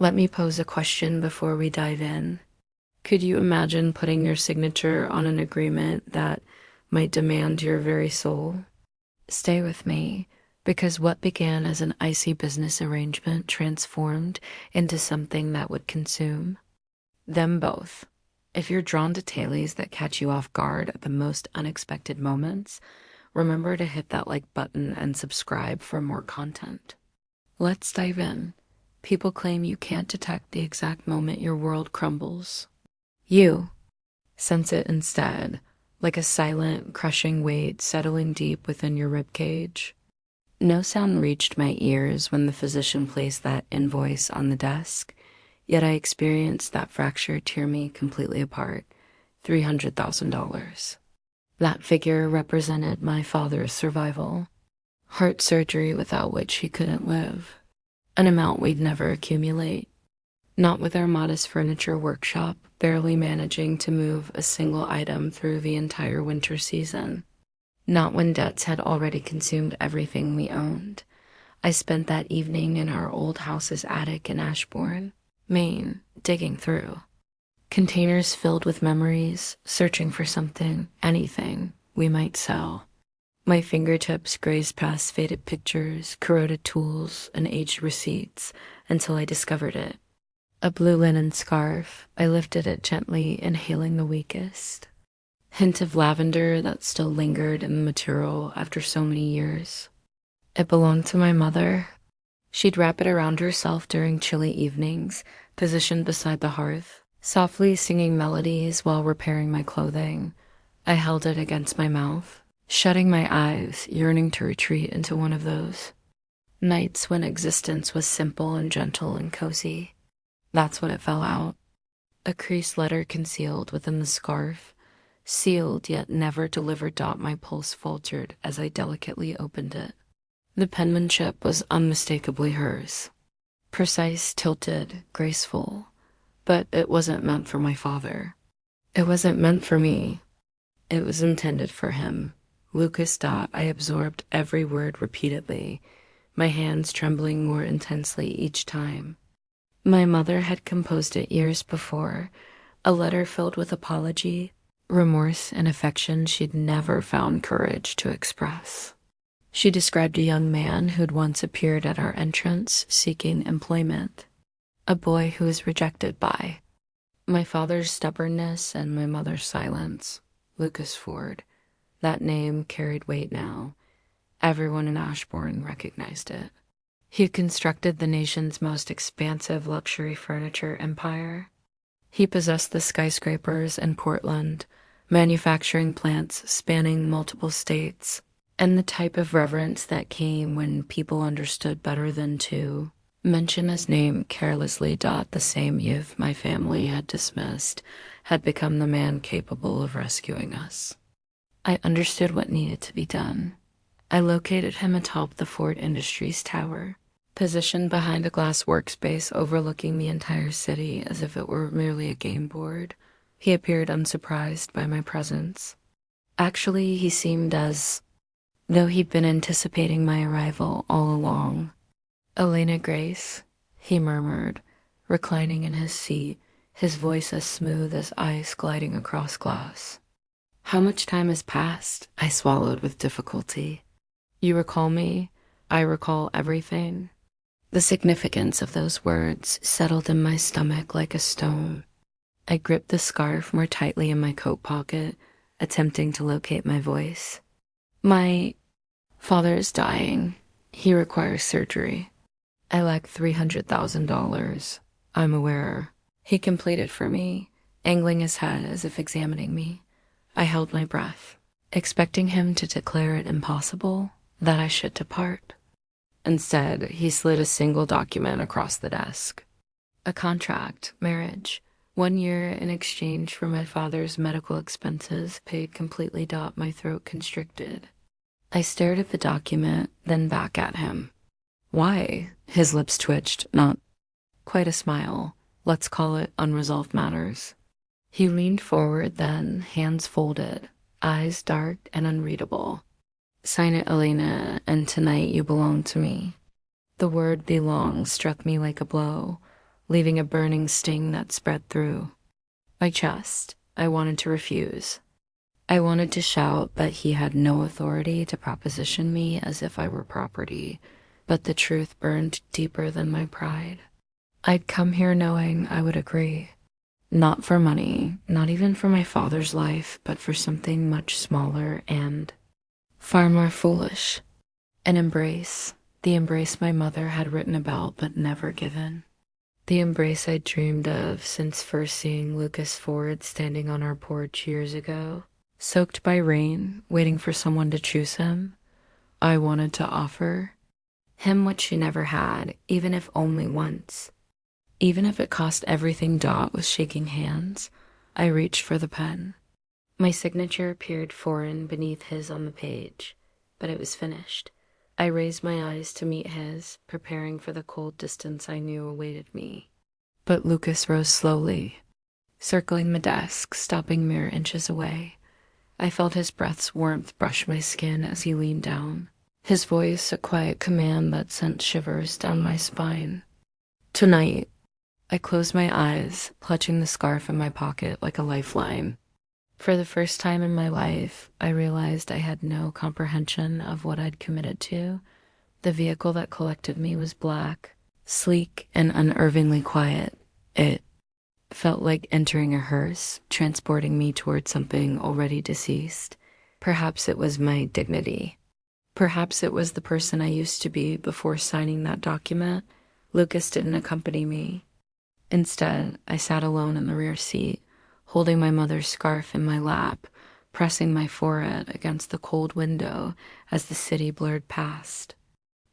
Let me pose a question before we dive in. Could you imagine putting your signature on an agreement that might demand your very soul? Stay with me, because what began as an icy business arrangement transformed into something that would consume them both. If you're drawn to tales that catch you off guard at the most unexpected moments, remember to hit that like button and subscribe for more content. Let's dive in. People claim you can't detect the exact moment your world crumbles. You sense it instead, like a silent, crushing weight settling deep within your ribcage. No sound reached my ears when the physician placed that invoice on the desk, yet I experienced that fracture tear me completely apart. $300,000. That figure represented my father's survival. Heart surgery without which he couldn't live. An amount we'd never accumulate. Not with our modest furniture workshop, barely managing to move a single item through the entire winter season. Not when debts had already consumed everything we owned. I spent that evening in our old house's attic in Ashbourne, Maine, digging through containers filled with memories, searching for something, anything we might sell. My fingertips grazed past faded pictures, corroded tools, and aged receipts until I discovered it. A blue linen scarf. I lifted it gently, inhaling the weakest hint of lavender that still lingered in the material after so many years. It belonged to my mother. She'd wrap it around herself during chilly evenings, positioned beside the hearth, softly singing melodies while repairing my clothing. I held it against my mouth, shutting my eyes, yearning to retreat into one of those nights when existence was simple and gentle and cozy. That's when it fell out. A creased letter concealed within the scarf, sealed yet never delivered. My pulse faltered as I delicately opened it. The penmanship was unmistakably hers. Precise, tilted, graceful. But it wasn't meant for my father. It wasn't meant for me. It was intended for him. Lucas. I absorbed every word repeatedly, my hands trembling more intensely each time. My mother had composed it years before, a letter filled with apology, remorse, and affection she'd never found courage to express. She described a young man who'd once appeared at our entrance seeking employment, a boy who was rejected by my father's stubbornness and my mother's silence. Lucas Ford. That name carried weight now. Everyone in Ashbourne recognized it. He constructed the nation's most expansive luxury furniture empire. He possessed the skyscrapers in Portland, manufacturing plants spanning multiple states, and the type of reverence that came when people understood better than to mention his name carelessly. The same youth my family had dismissed had become the man capable of rescuing us. I understood what needed to be done. I located him atop the Ford Industries Tower, positioned behind a glass workspace overlooking the entire city as if it were merely a game board. He appeared unsurprised by my presence. Actually, he seemed as though he'd been anticipating my arrival all along. "Elena Grace," he murmured, reclining in his seat, his voice as smooth as ice gliding across glass. "How much time has passed?" I swallowed with difficulty. "You recall me? I recall everything." The significance of those words settled in my stomach like a stone. I gripped the scarf more tightly in my coat pocket, attempting to locate my voice. "My father is dying. He requires surgery. I lack $300,000. I'm aware." He completed for me, angling his head as if examining me. I held my breath, expecting him to declare it impossible, that I should depart. Instead, he slid a single document across the desk. A contract, marriage, 1 year in exchange for my father's medical expenses paid completely. My throat constricted. I stared at the document, then back at him. "Why?" His lips twitched, not quite a smile. Let's call it unresolved matters. He leaned forward then, hands folded, eyes dark and unreadable. "Sign it, Elena, and tonight you belong to me." The word belong struck me like a blow, leaving a burning sting that spread through my chest. I wanted to refuse. I wanted to shout that he had no authority to proposition me as if I were property, but the truth burned deeper than my pride. I'd come here knowing I would agree. Not for money, not even for my father's life, but for something much smaller and far more foolish. An embrace, the embrace my mother had written about but never given. The embrace I'd dreamed of since first seeing Lucas Ford standing on our porch years ago, soaked by rain, waiting for someone to choose him. I wanted to offer him what she never had, even if only once. Even if it cost everything Dot was shaking hands, I reached for the pen. My signature appeared foreign beneath his on the page, but it was finished. I raised my eyes to meet his, preparing for the cold distance I knew awaited me. But Lucas rose slowly, circling the desk, stopping mere inches away. I felt his breath's warmth brush my skin as he leaned down, his voice a quiet command that sent shivers down my spine. Tonight, I closed my eyes, clutching the scarf in my pocket like a lifeline. For the first time in my life, I realized I had no comprehension of what I'd committed to. The vehicle that collected me was black, sleek, and unnervingly quiet. It felt like entering a hearse, transporting me toward something already deceased. Perhaps it was my dignity. Perhaps it was the person I used to be before signing that document. Lucas didn't accompany me. Instead, I sat alone in the rear seat, holding my mother's scarf in my lap, pressing my forehead against the cold window as the city blurred past.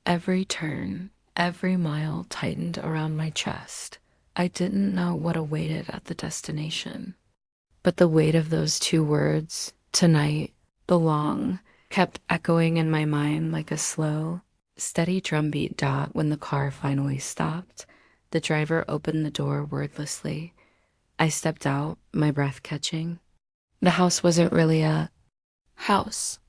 Every turn, every mile tightened around my chest. I didn't know what awaited at the destination. But the weight of those two words, tonight, belong, kept echoing in my mind like a slow, steady drumbeat. Dot when the car finally stopped. The driver opened the door wordlessly. I stepped out, my breath catching. The house wasn't really a house.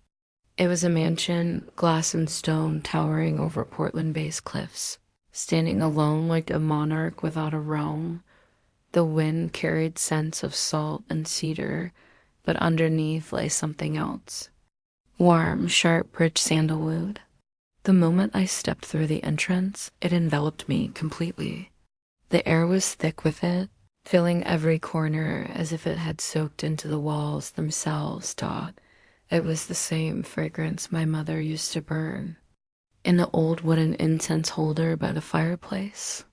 It was a mansion, glass and stone, towering over Portland-based cliffs, standing alone like a monarch without a realm. The wind carried scents of salt and cedar, but underneath lay something else. Warm, sharp, rich sandalwood. The moment I stepped through the entrance, it enveloped me completely. The air was thick with it, filling every corner as if it had soaked into the walls themselves. Dot. It was the same fragrance my mother used to burn in the old wooden incense holder by the fireplace.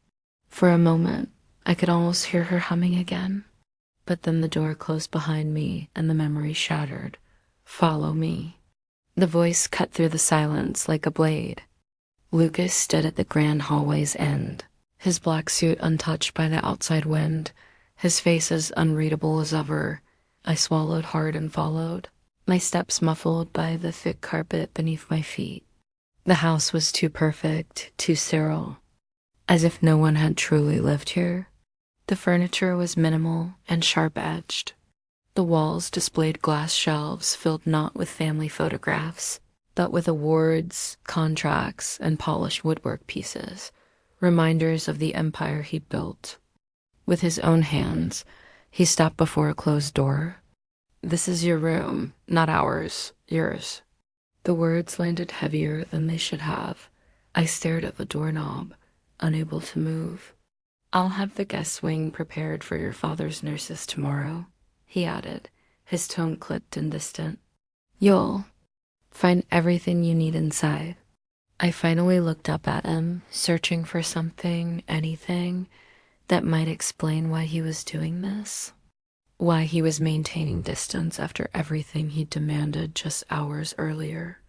For a moment, I could almost hear her humming again. But then the door closed behind me and the memory shattered. Follow me. The voice cut through the silence like a blade. Lucas stood at the grand hallway's end, his black suit untouched by the outside wind, his face as unreadable as ever. I swallowed hard and followed, my steps muffled by the thick carpet beneath my feet. The house was too perfect, too sterile, as if no one had truly lived here. The furniture was minimal and sharp-edged. The walls displayed glass shelves filled not with family photographs, but with awards, contracts, and polished woodwork pieces, reminders of the empire he built. With his own hands, he stopped before a closed door. "This is your room, not ours, yours." The words landed heavier than they should have. I stared at the doorknob, unable to move. "I'll have the guest wing prepared for your father's nurses tomorrow," he added, his tone clipped and distant. "You'll find everything you need inside." I finally looked up at him, searching for something, anything, that might explain why he was doing this. Why he was maintaining distance after everything he demanded just hours earlier.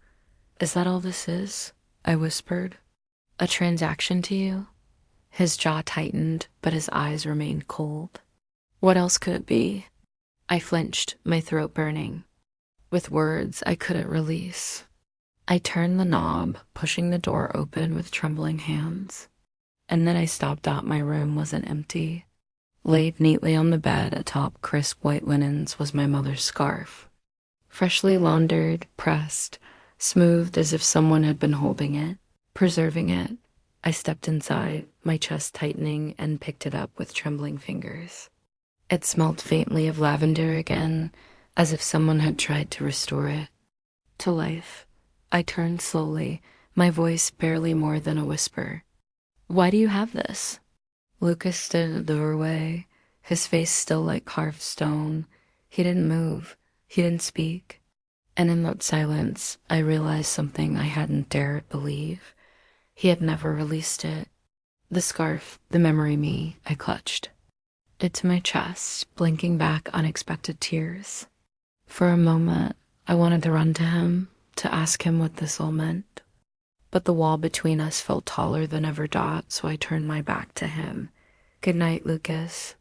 "Is that all this is?" I whispered. "A transaction to you?" His jaw tightened, but his eyes remained cold. "What else could it be?" I flinched, my throat burning. With words I couldn't release. I turned the knob, pushing the door open with trembling hands. And then I stopped out. My room wasn't empty. Laid neatly on the bed atop crisp white linens was my mother's scarf. Freshly laundered, pressed, smoothed as if someone had been holding it, preserving it, I stepped inside, my chest tightening, and picked it up with trembling fingers. It smelled faintly of lavender again, as if someone had tried to restore it to life. I turned slowly, my voice barely more than a whisper. "Why do you have this?" Lucas stood in the doorway, his face still like carved stone. He didn't move. He didn't speak. And in that silence, I realized something I hadn't dared believe. He had never released it. The scarf, the memory me, I clutched it to my chest, blinking back unexpected tears. For a moment, I wanted to run to him, to ask him what this all meant. But the wall between us felt taller than ever, so I turned my back to him. "Good night, Lucas."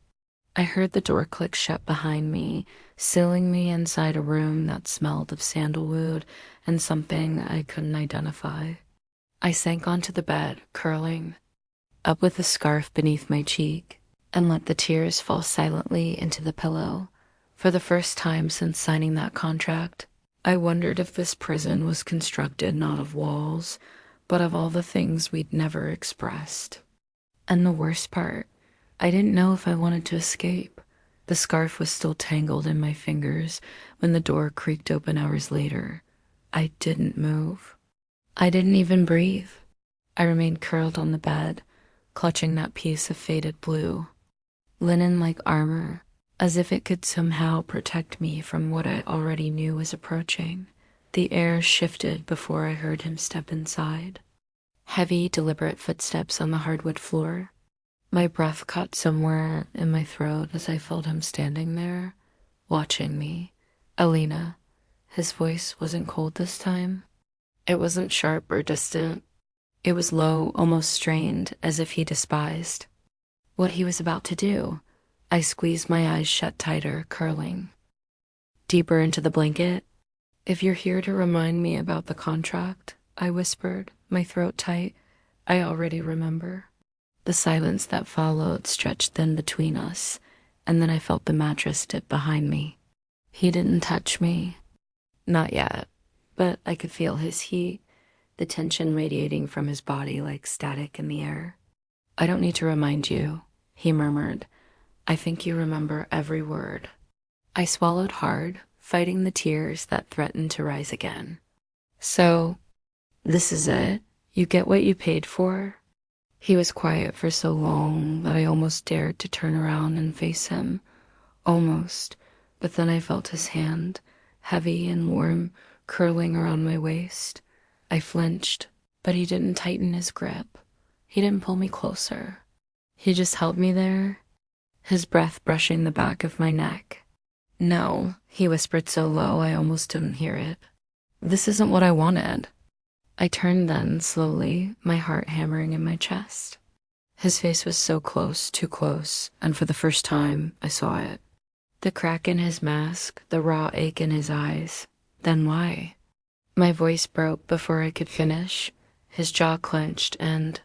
I heard the door click shut behind me, sealing me inside a room that smelled of sandalwood and something I couldn't identify. I sank onto the bed, curling up with the scarf beneath my cheek, and let the tears fall silently into the pillow. For the first time since signing that contract, I wondered if this prison was constructed not of walls, but of all the things we'd never expressed. And the worst part, I didn't know if I wanted to escape. The scarf was still tangled in my fingers when the door creaked open hours later. I didn't move. I didn't even breathe. I remained curled on the bed, clutching that piece of faded blue, linen-like armor, as if it could somehow protect me from what I already knew was approaching. The air shifted before I heard him step inside. Heavy, deliberate footsteps on the hardwood floor. My breath caught somewhere in my throat as I felt him standing there, watching me. "Alina." His voice wasn't cold this time. It wasn't sharp or distant. It was low, almost strained, as if he despised what he was about to do. I squeezed my eyes shut tighter, curling deeper into the blanket. "If you're here to remind me about the contract," I whispered, my throat tight, "I already remember." The silence that followed stretched thin between us, and then I felt the mattress dip behind me. He didn't touch me. Not yet, but I could feel his heat, the tension radiating from his body like static in the air. "I don't need to remind you," he murmured. "I think you remember every word." I swallowed hard, fighting the tears that threatened to rise again. "So, this is it? You get what you paid for?" He was quiet for so long that I almost dared to turn around and face him. Almost. But then I felt his hand, heavy and warm, curling around my waist. I flinched, but he didn't tighten his grip. He didn't pull me closer. He just held me there, his breath brushing the back of my neck. "No," he whispered so low I almost didn't hear it. "This isn't what I wanted." I turned then, slowly, my heart hammering in my chest. His face was so close, too close, and for the first time, I saw it. The crack in his mask, the raw ache in his eyes. Then why? My voice broke before I could finish. His jaw clenched, and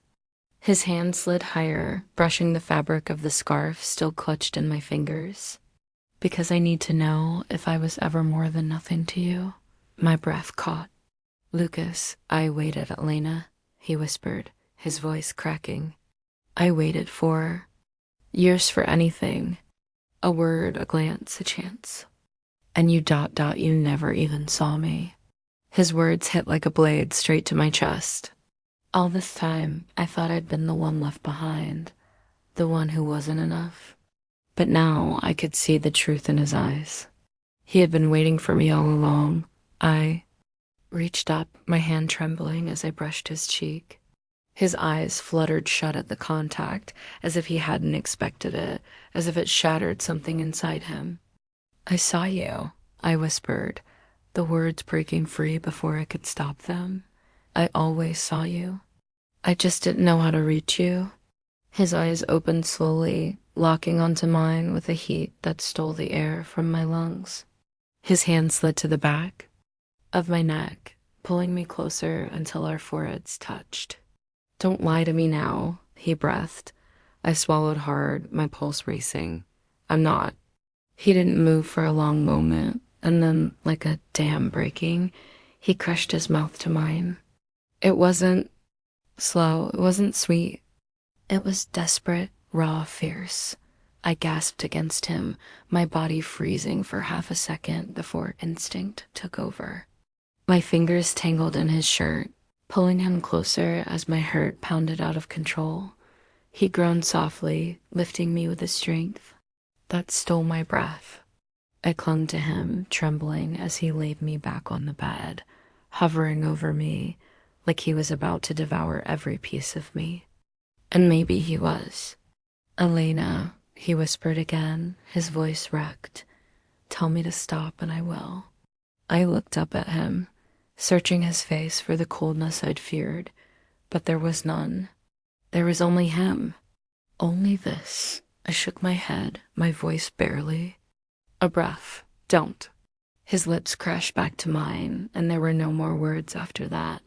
his hand slid higher, brushing the fabric of the scarf still clutched in my fingers. "Because I need to know if I was ever more than nothing to you." My breath caught. "Lucas, I waited, Elena," he whispered, his voice cracking. "I waited for years for anything. A word, a glance, a chance. And you ... you never even saw me." His words hit like a blade straight to my chest. All this time, I thought I'd been the one left behind, the one who wasn't enough. But now I could see the truth in his eyes. He had been waiting for me all along. I reached up, my hand trembling as I brushed his cheek. His eyes fluttered shut at the contact, as if he hadn't expected it, as if it shattered something inside him. "I saw you," I whispered, the words breaking free before I could stop them. "I always saw you. I just didn't know how to reach you." His eyes opened slowly, locking onto mine with a heat that stole the air from my lungs. His hand slid to the back of my neck, pulling me closer until our foreheads touched. "Don't lie to me now," he breathed. I swallowed hard, my pulse racing. "I'm not." He didn't move for a long moment, and then, like a dam breaking, he crushed his mouth to mine. "It wasn't Slow, it wasn't sweet. It was desperate, raw, fierce. I gasped against him, my body freezing for half a second before instinct took over. My fingers tangled in his shirt, pulling him closer as my hurt pounded out of control. He groaned softly, lifting me with a strength that stole my breath. I clung to him, trembling as he laid me back on the bed, hovering over me like he was about to devour every piece of me. And maybe he was. "Elena," he whispered again, his voice wrecked. "Tell me to stop and I will." I looked up at him, searching his face for the coldness I'd feared, but there was none. There was only him. Only this. I shook my head, my voice barely. "A breath. Don't." His lips crashed back to mine, and there were no more words after that.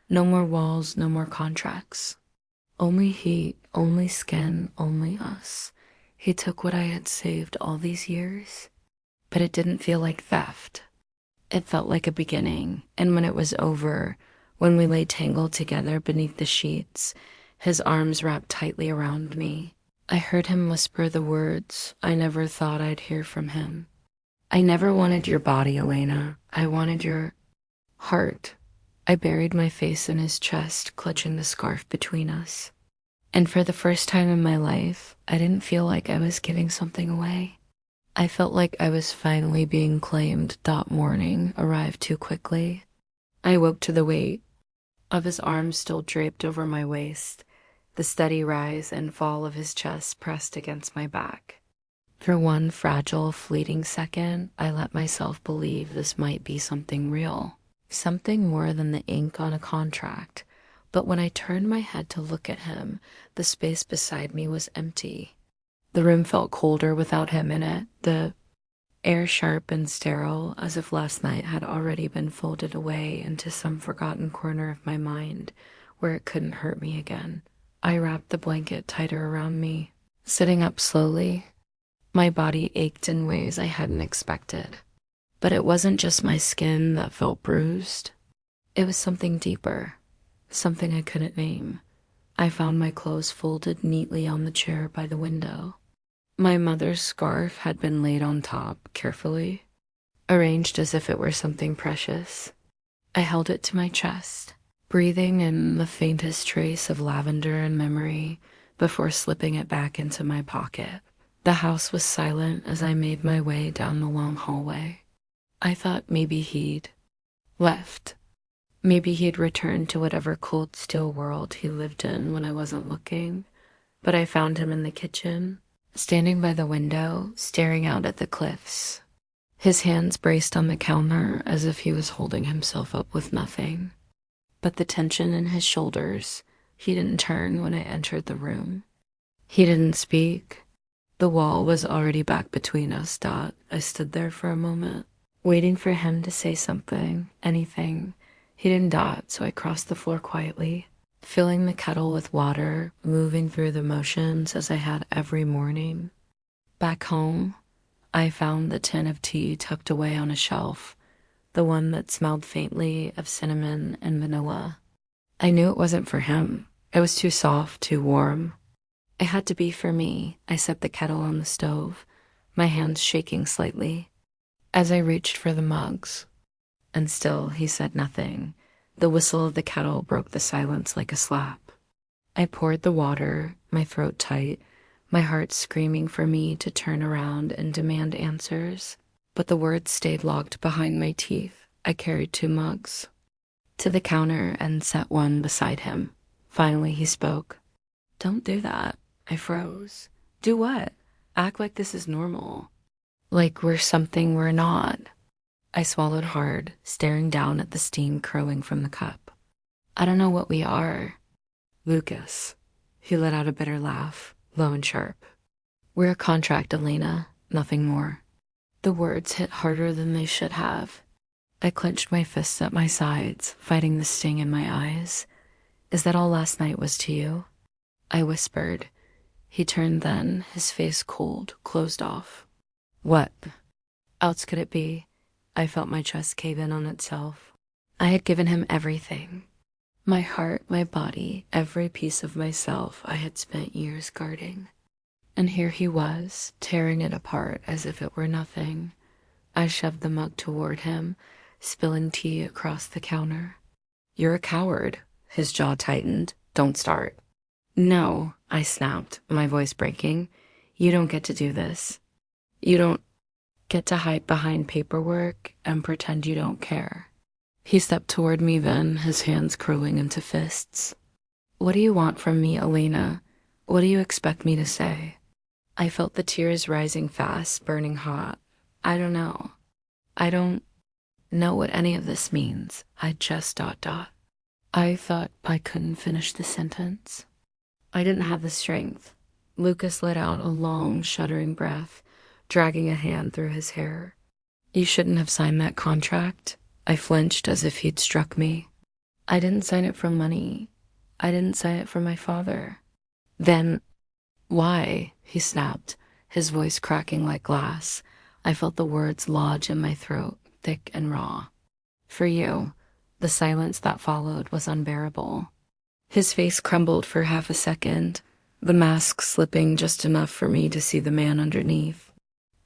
No more walls, no more contracts. Only heat, only skin, only us. He took what I had saved all these years, but it didn't feel like theft. It felt like a beginning, and when it was over, when we lay tangled together beneath the sheets, his arms wrapped tightly around me, I heard him whisper the words I never thought I'd hear from him. "I never wanted your body, Elena. I wanted your heart." I buried my face in his chest, clutching the scarf between us. And for the first time in my life, I didn't feel like I was giving something away. I felt like I was finally being claimed. Morning arrived too quickly. I woke to the weight of his arms still draped over my waist, the steady rise and fall of his chest pressed against my back. For one fragile, fleeting second, I let myself believe this might be something real, something more than the ink on a contract. But when I turned my head to look at him, the space beside me was empty. The room felt colder without him in it, the air sharp and sterile, as if last night had already been folded away into some forgotten corner of my mind where it couldn't hurt me again. I wrapped the blanket tighter around me, sitting up slowly. My body ached in ways I hadn't expected. But it wasn't just my skin that felt bruised. It was something deeper, something I couldn't name. I found my clothes folded neatly on the chair by the window. My mother's scarf had been laid on top, carefully, arranged as if it were something precious. I held it to my chest, breathing in the faintest trace of lavender and memory before slipping it back into my pocket. The house was silent as I made my way down the long hallway. I thought maybe he'd left. Maybe he'd returned to whatever cold, still world he lived in when I wasn't looking. But I found him in the kitchen, standing by the window, staring out at the cliffs. His hands braced on the counter as if he was holding himself up with nothing. But the tension in his shoulders, he didn't turn when I entered the room. He didn't speak. The wall was already back between us. I stood there for a moment, waiting for him to say something, anything. He didn't, so I crossed the floor quietly, filling the kettle with water, moving through the motions as I had every morning. Back home, I found the tin of tea tucked away on a shelf, the one that smelled faintly of cinnamon and vanilla. I knew it wasn't for him. It was too soft, too warm. It had to be for me. I set the kettle on the stove, my hands shaking slightly, as I reached for the mugs. And still he said nothing. The whistle of the kettle broke the silence like a slap. I poured the water, my throat tight, my heart screaming for me to turn around and demand answers. But the words stayed locked behind my teeth. I carried 2 mugs to the counter and set one beside him. Finally he spoke. "Don't do that." I froze. "Do what?" "Act like this is normal. Like we're something we're not." I swallowed hard, staring down at the steam curling from the cup. "I don't know what we are." "Lucas." He let out a bitter laugh, low and sharp. "We're a contract, Elena, nothing more." The words hit harder than they should have. I clenched my fists at my sides, fighting the sting in my eyes. "Is that all last night was to you?" I whispered. He turned then, his face cold, closed off. "What else could it be?" I felt my chest cave in on itself. I had given him everything. My heart, my body, every piece of myself I had spent years guarding. And here he was, tearing it apart as if it were nothing. I shoved the mug toward him, spilling tea across the counter. "You're a coward." His jaw tightened. "Don't start." "No," I snapped, my voice breaking. "You don't get to do this. You don't get to hide behind paperwork and pretend you don't care." He stepped toward me then, his hands curling into fists. "What do you want from me, Elena? What do you expect me to say?" I felt the tears rising fast, burning hot. "I don't know. I don't know what any of this means. I just ... I thought I couldn't finish the sentence. I didn't have the strength. Lucas let out a long, shuddering breath, dragging a hand through his hair. "You shouldn't have signed that contract." I flinched as if he'd struck me. "I didn't sign it for money. I didn't sign it for my father." "Then why?" he snapped, his voice cracking like glass. I felt the words lodge in my throat, thick and raw. "For you." The silence that followed was unbearable. His face crumbled for half a second, the mask slipping just enough for me to see the man underneath.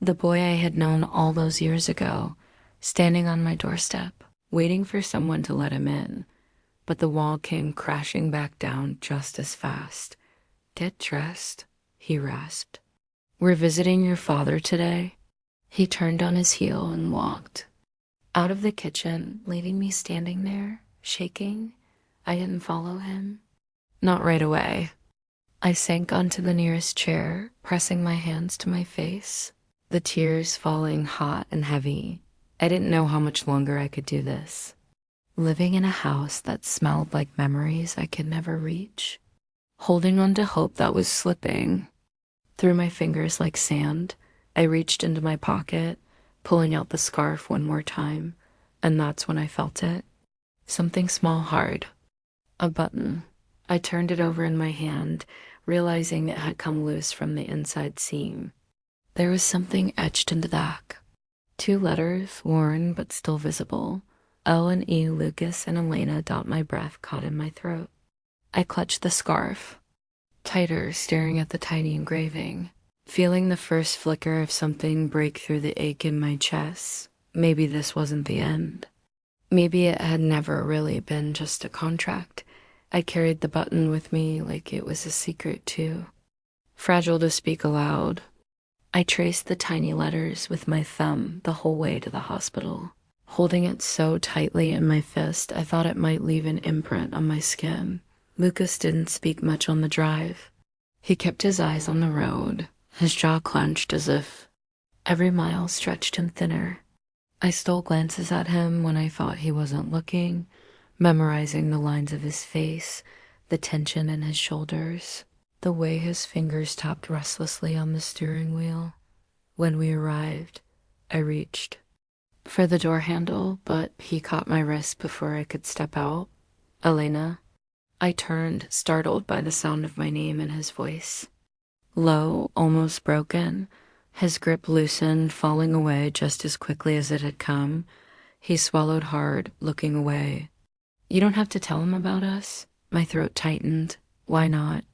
The boy I had known all those years ago, standing on my doorstep, waiting for someone to let him in. But the wall came crashing back down just as fast. "Get dressed," he rasped. "We're visiting your father today." He turned on his heel and walked out of the kitchen, leaving me standing there, shaking. I didn't follow him. Not right away. I sank onto the nearest chair, pressing my hands to my face, the tears falling hot and heavy. I didn't know how much longer I could do this. Living in a house that smelled like memories I could never reach. Holding on to hope that was slipping through my fingers like sand. I reached into my pocket, pulling out the scarf one more time, and that's when I felt it. Something small, hard. A button. I turned it over in my hand, realizing it had come loose from the inside seam. There was something etched into the back. 2 letters, worn but still visible. L and E, Lucas and Elena. My breath caught in my throat. I clutched the scarf, tighter, staring at the tiny engraving, feeling the first flicker of something break through the ache in my chest. Maybe this wasn't the end. Maybe it had never really been just a contract. I carried the button with me like it was a secret too. Fragile to speak aloud. I traced the tiny letters with my thumb the whole way to the hospital, holding it so tightly in my fist I thought it might leave an imprint on my skin. Lucas didn't speak much on the drive. He kept his eyes on the road, his jaw clenched as if every mile stretched him thinner. I stole glances at him when I thought he wasn't looking, memorizing the lines of his face, the tension in his shoulders, the way his fingers tapped restlessly on the steering wheel. When we arrived, I reached for the door handle, but he caught my wrist before I could step out. "Elena." I turned, startled by the sound of my name in his voice. Low, almost broken, his grip loosened, falling away just as quickly as it had come. He swallowed hard, looking away. "You don't have to tell him about us." My throat tightened. "Why not?"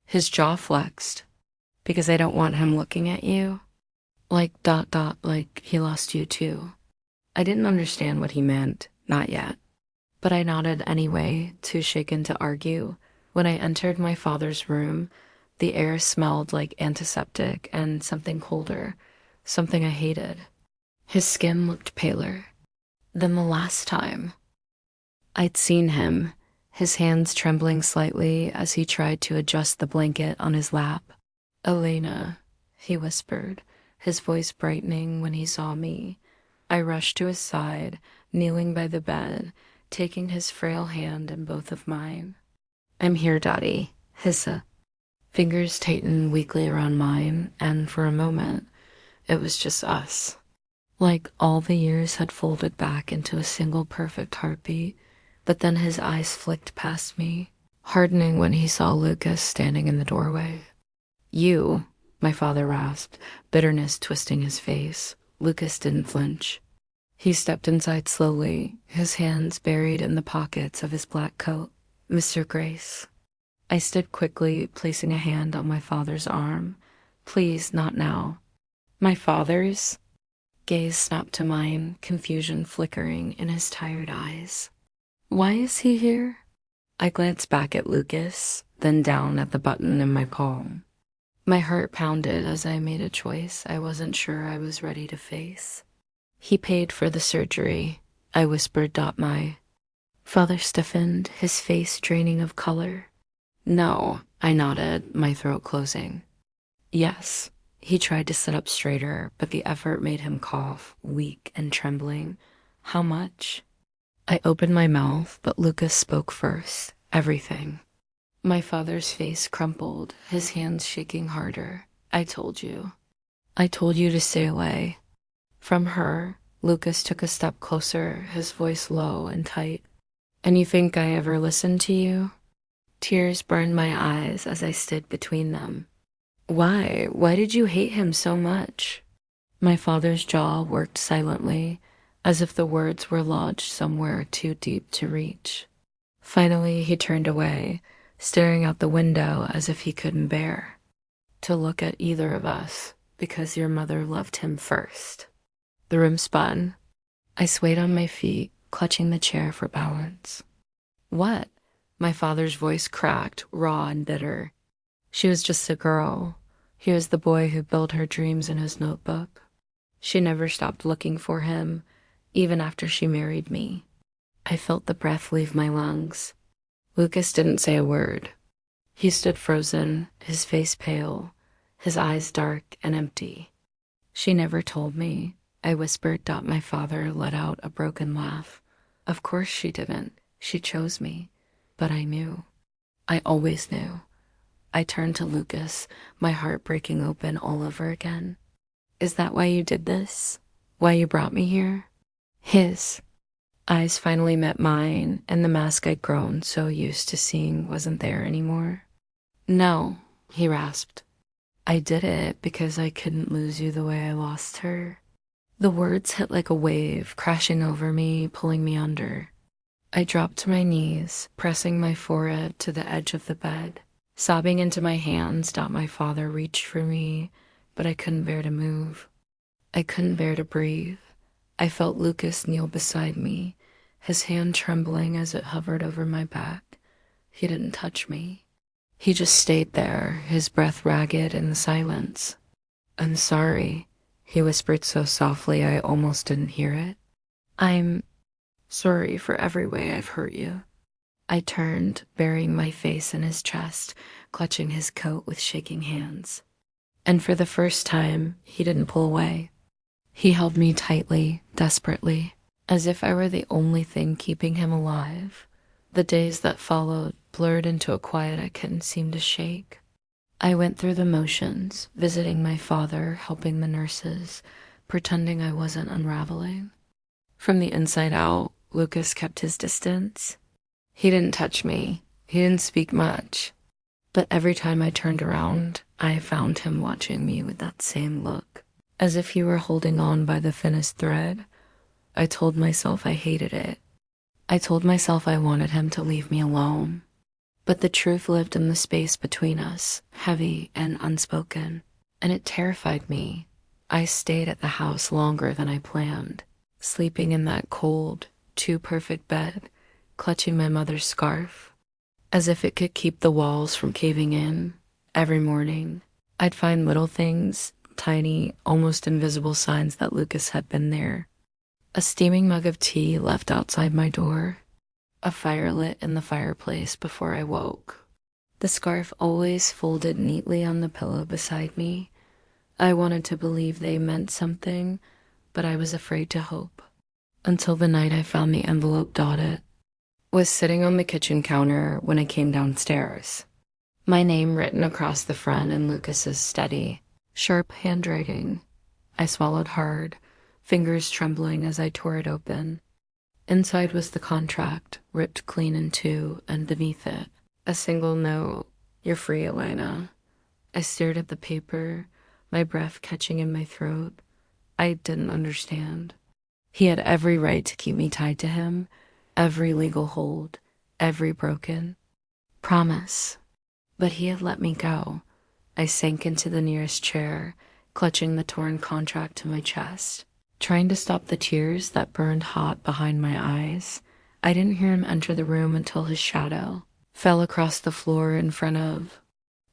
His jaw flexed. "Because I don't want him looking at you. Like ... like he lost you too." I didn't understand what he meant, not yet. But I nodded anyway, too shaken to argue. When I entered my father's room, the air smelled like antiseptic and something colder, something I hated. His skin looked paler than the last time I'd seen him, his hands trembling slightly as he tried to adjust the blanket on his lap. "Elena," he whispered, his voice brightening when he saw me. I rushed to his side, kneeling by the bed, taking his frail hand in both of mine. "I'm here, Daddy." His fingers tightened weakly around mine, and for a moment, it was just us. Like all the years had folded back into a single perfect heartbeat. But then his eyes flicked past me, hardening when he saw Lucas standing in the doorway. "You," my father rasped, bitterness twisting his face. Lucas didn't flinch. He stepped inside slowly, his hands buried in the pockets of his black coat. Mr. Grace. I stood quickly, placing a hand on my father's arm. Please, not now. My father's gaze snapped to mine, confusion flickering in his tired eyes. Why is he here? I glanced back at Lucas, then down at the button in my palm. My heart pounded as I made a choice I wasn't sure I was ready to face. He paid for the surgery, I whispered. My father stiffened, his face draining of color. No, I nodded, my throat closing. Yes. He tried to sit up straighter, but the effort made him cough, weak and trembling. How much? I opened my mouth, but Lucas spoke first. Everything. My father's face crumpled, his hands shaking harder. I told you. I told you to stay away. From her, Lucas took a step closer, his voice low and tight. And you think I ever listened to you? Tears burned my eyes as I stood between them. Why? Why did you hate him so much? My father's jaw worked silently, as if the words were lodged somewhere too deep to reach. Finally, he turned away, staring out the window as if he couldn't bear to look at either of us, because your mother loved him first. The room spun. I swayed on my feet, clutching the chair for balance. What? My father's voice cracked, raw and bitter. She was just a girl. He was the boy who built her dreams in his notebook. She never stopped looking for him, even after she married me. I felt the breath leave my lungs. Lucas didn't say a word. He stood frozen, his face pale, his eyes dark and empty. She never told me, I whispered. My father let out a broken laugh. Of course she didn't. She chose me. But I knew. I always knew. I turned to Lucas, my heart breaking open all over again. Is that why you did this? Why you brought me here? His eyes finally met mine, and the mask I'd grown so used to seeing wasn't there anymore. No, he rasped. I did it because I couldn't lose you the way I lost her. The words hit like a wave, crashing over me, pulling me under. I dropped to my knees, pressing my forehead to the edge of the bed. Sobbing into my hands, my father reached for me, but I couldn't bear to move. I couldn't bear to breathe. I felt Lucas kneel beside me, his hand trembling as it hovered over my back. He didn't touch me. He just stayed there, his breath ragged in the silence. I'm sorry, he whispered so softly I almost didn't hear it. I'm sorry for every way I've hurt you. I turned, burying my face in his chest, clutching his coat with shaking hands. And for the first time, he didn't pull away. He held me tightly, desperately, as if I were the only thing keeping him alive. The days that followed blurred into a quiet I couldn't seem to shake. I went through the motions, visiting my father, helping the nurses, pretending I wasn't unraveling. From the inside out, Lucas kept his distance. He didn't touch me. He didn't speak much. But every time I turned around, I found him watching me with that same look, as if he were holding on by the thinnest thread. I told myself I hated it. I told myself I wanted him to leave me alone. But the truth lived in the space between us, heavy and unspoken, and it terrified me. I stayed at the house longer than I planned, sleeping in that cold, too perfect bed, clutching my mother's scarf, as if it could keep the walls from caving in. Every morning, I'd find little things, tiny, almost invisible signs that Lucas had been there. A steaming mug of tea left outside my door, a fire lit in the fireplace before I woke, the scarf always folded neatly on the pillow beside me. I wanted to believe they meant something, but I was afraid to hope. Until the night I found the envelope dotted, was sitting on the kitchen counter when I came downstairs. My name written across the front in Lucas's steady, sharp handwriting. I swallowed hard, fingers trembling as I tore it open. Inside was the contract, ripped clean in two, and beneath it, a single note. You're free, Elena. I stared at the paper, my breath catching in my throat. I didn't understand. He had every right to keep me tied to him, every legal hold, every broken, Promise. But he had let me go. I sank into the nearest chair, clutching the torn contract to my chest, trying to stop the tears that burned hot behind my eyes. I didn't hear him enter the room until his shadow fell across the floor in front of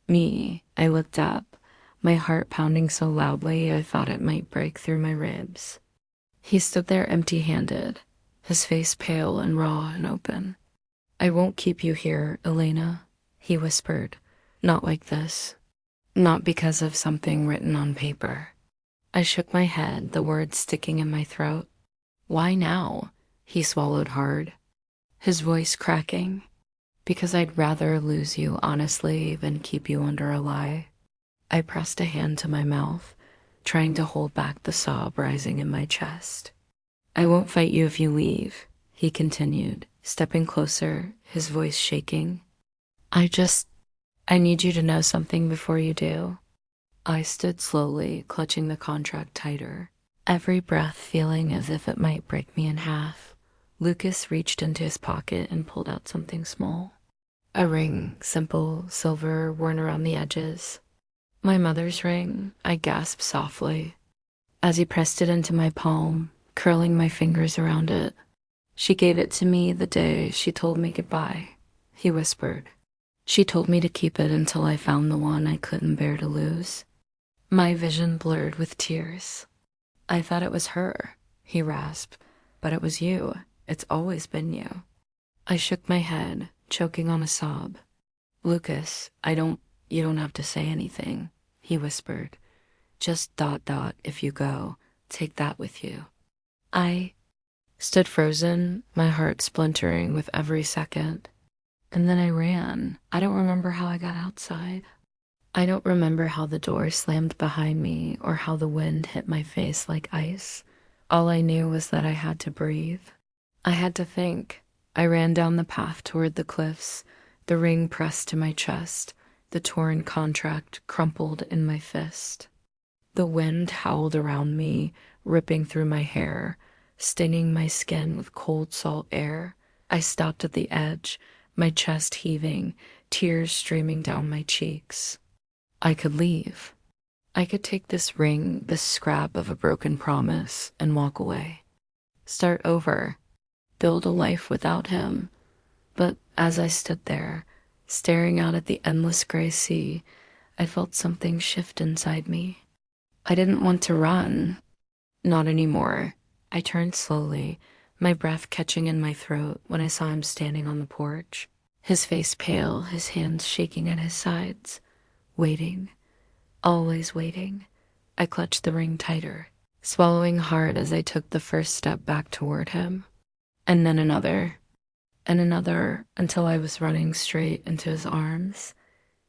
me. I looked up, my heart pounding so loudly I thought it might break through my ribs. He stood there empty-handed, his face pale and raw and open. "I won't keep you here, Elena," he whispered. "Not like this. Not because of something written on paper." I shook my head, the words sticking in my throat. "Why now?" He swallowed hard, his voice cracking. "Because I'd rather lose you honestly than keep you under a lie." I pressed a hand to my mouth, trying to hold back the sob rising in my chest. "I won't fight you if you leave," he continued, stepping closer, his voice shaking. I need you to know something before you do." I stood slowly, clutching the contract tighter, every breath feeling as if it might break me in half. Lucas reached into his pocket and pulled out something small. A ring, simple, silver, worn around the edges. "My mother's ring," I gasped softly, as he pressed it into my palm, curling my fingers around it. "She gave it to me the day she told me goodbye," he whispered. "She told me to keep it until I found the one I couldn't bear to lose." My vision blurred with tears. "I thought it was her," he rasped, "but it was you. It's always been you." I shook my head, choking on a sob. "Lucas, you don't have to say anything," he whispered. "Just ... if you go, take that with you." I stood frozen, my heart splintering with every second. And then I ran. I don't remember how I got outside. I don't remember how the door slammed behind me or how the wind hit my face like ice. All I knew was that I had to breathe. I had to think. I ran down the path toward the cliffs, the ring pressed to my chest, the torn contract crumpled in my fist. The wind howled around me, ripping through my hair, stinging my skin with cold salt air. I stopped at the edge, my chest heaving, tears streaming down my cheeks. I could leave. I could take this ring, this scrap of a broken promise, and walk away. Start over. Build a life without him. But as I stood there, staring out at the endless gray sea, I felt something shift inside me. I didn't want to run. Not anymore. I turned slowly, my breath catching in my throat when I saw him standing on the porch, his face pale, his hands shaking at his sides. Waiting. Always waiting. I clutched the ring tighter, swallowing hard as I took the first step back toward him. And then another. And another, until I was running straight into his arms.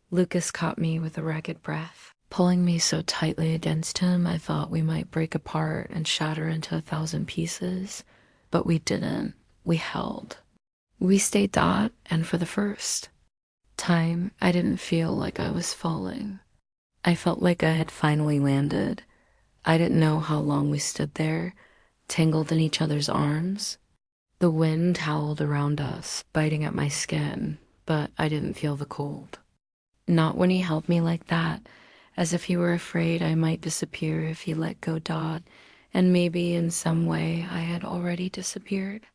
Lucas caught me with a ragged breath, pulling me so tightly against him I thought we might break apart and shatter into 1,000 pieces. But we didn't. We held. We stayed . And for the first time, I didn't feel like I was falling. I felt like I had finally landed. I didn't know how long we stood there, tangled in each other's arms. The wind howled around us, biting at my skin, but I didn't feel the cold. Not when he held me like that, as if he were afraid I might disappear if he let go . And maybe in some way I had already disappeared.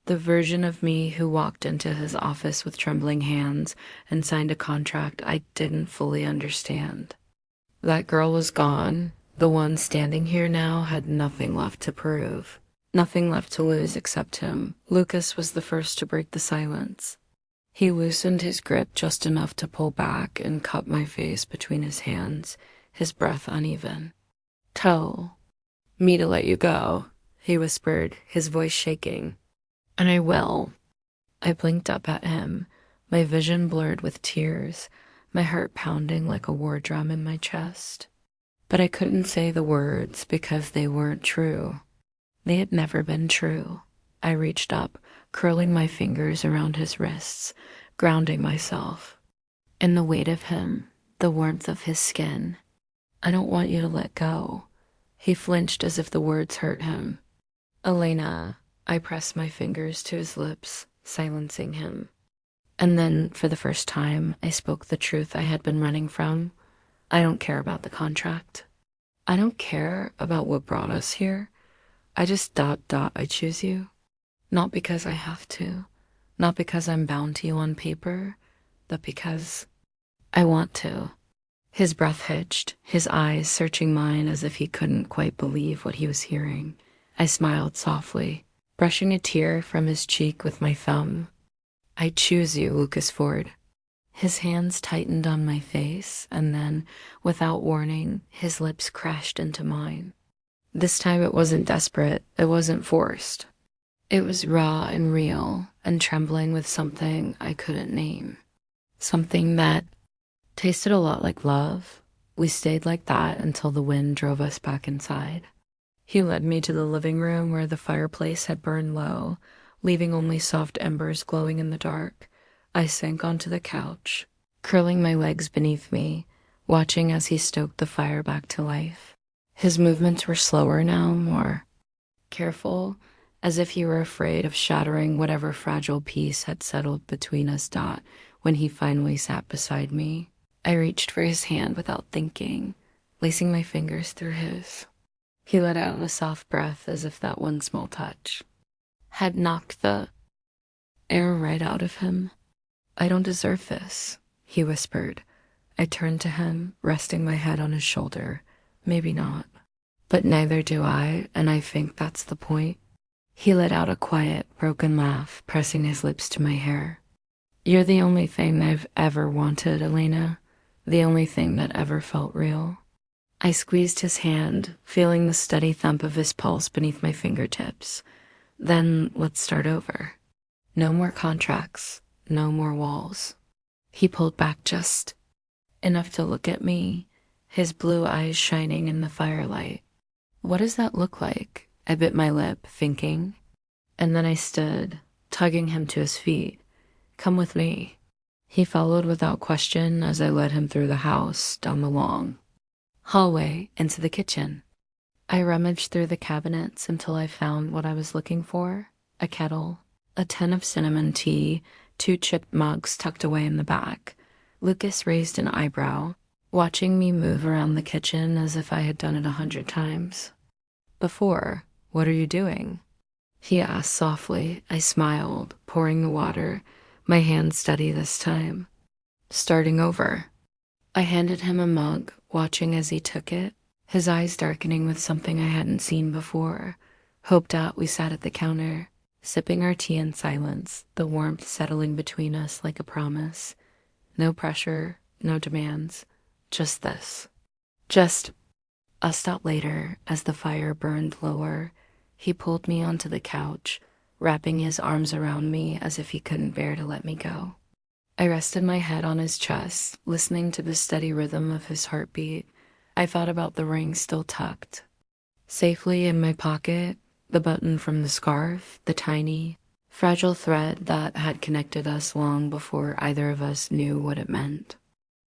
The version of me who walked into his office with trembling hands and signed a contract I didn't fully understand. That girl was gone. The one standing here now had nothing left to prove. Nothing left to lose except him. Lucas was the first to break the silence. He loosened his grip just enough to pull back and cup my face between his hands, his breath uneven. "Tell me to let you go," he whispered, his voice shaking. "And I will." I blinked up at him, my vision blurred with tears, my heart pounding like a war drum in my chest. But I couldn't say the words because they weren't true. They had never been true. I reached up, curling my fingers around his wrists, grounding myself. In the weight of him, the warmth of his skin. "I don't want you to let go." He flinched as if the words hurt him. "Elena," I pressed my fingers to his lips, silencing him. And then, for the first time, I spoke the truth I had been running from. I don't care about the contract. I don't care about what brought us here. I just I choose you. Not because I have to. Not because I'm bound to you on paper, but because I want to. His breath hitched, his eyes searching mine as if he couldn't quite believe what he was hearing. I smiled softly, brushing a tear from his cheek with my thumb. I choose you, Lucas Ford. His hands tightened on my face, and then, without warning, his lips crashed into mine. This time it wasn't desperate, it wasn't forced. It was raw and real, and trembling with something I couldn't name. Something that tasted a lot like love. We stayed like that until the wind drove us back inside. He led me to the living room where the fireplace had burned low, leaving only soft embers glowing in the dark. I sank onto the couch, curling my legs beneath me, watching as he stoked the fire back to life. His movements were slower now, more careful, as if he were afraid of shattering whatever fragile peace had settled between us. When he finally sat beside me, I reached for his hand without thinking, lacing my fingers through his. He let out a soft breath as if that one small touch had knocked the air right out of him. I don't deserve this, he whispered. I turned to him, resting my head on his shoulder. Maybe not. But neither do I, and I think that's the point. He let out a quiet, broken laugh, pressing his lips to my hair. You're the only thing I've ever wanted, Elena. The only thing that ever felt real. I squeezed his hand, feeling the steady thump of his pulse beneath my fingertips. Then let's start over. No more contracts, no more walls. He pulled back just enough to look at me, his blue eyes shining in the firelight. What does that look like? I bit my lip, thinking. And then I stood, tugging him to his feet. Come with me. He followed without question as I led him through the house, down the long hallway, into the kitchen. I rummaged through the cabinets until I found what I was looking for. A kettle, a tin of cinnamon tea, 2 chipped mugs tucked away in the back. Lucas raised an eyebrow, watching me move around the kitchen as if I had done it 100 times before. What are you doing? He asked softly. I smiled, pouring the water, my hand steady this time. Starting over. I handed him a mug, watching as he took it, his eyes darkening with something I hadn't seen before. Hoped out, we sat at the counter, sipping our tea in silence, the warmth settling between us like a promise. No pressure, no demands, just this. Just a stop later, as the fire burned lower. He pulled me onto the couch, wrapping his arms around me as if he couldn't bear to let me go. I rested my head on his chest, listening to the steady rhythm of his heartbeat. I thought about the ring still tucked safely in my pocket, the button from the scarf, the tiny, fragile thread that had connected us long before either of us knew what it meant.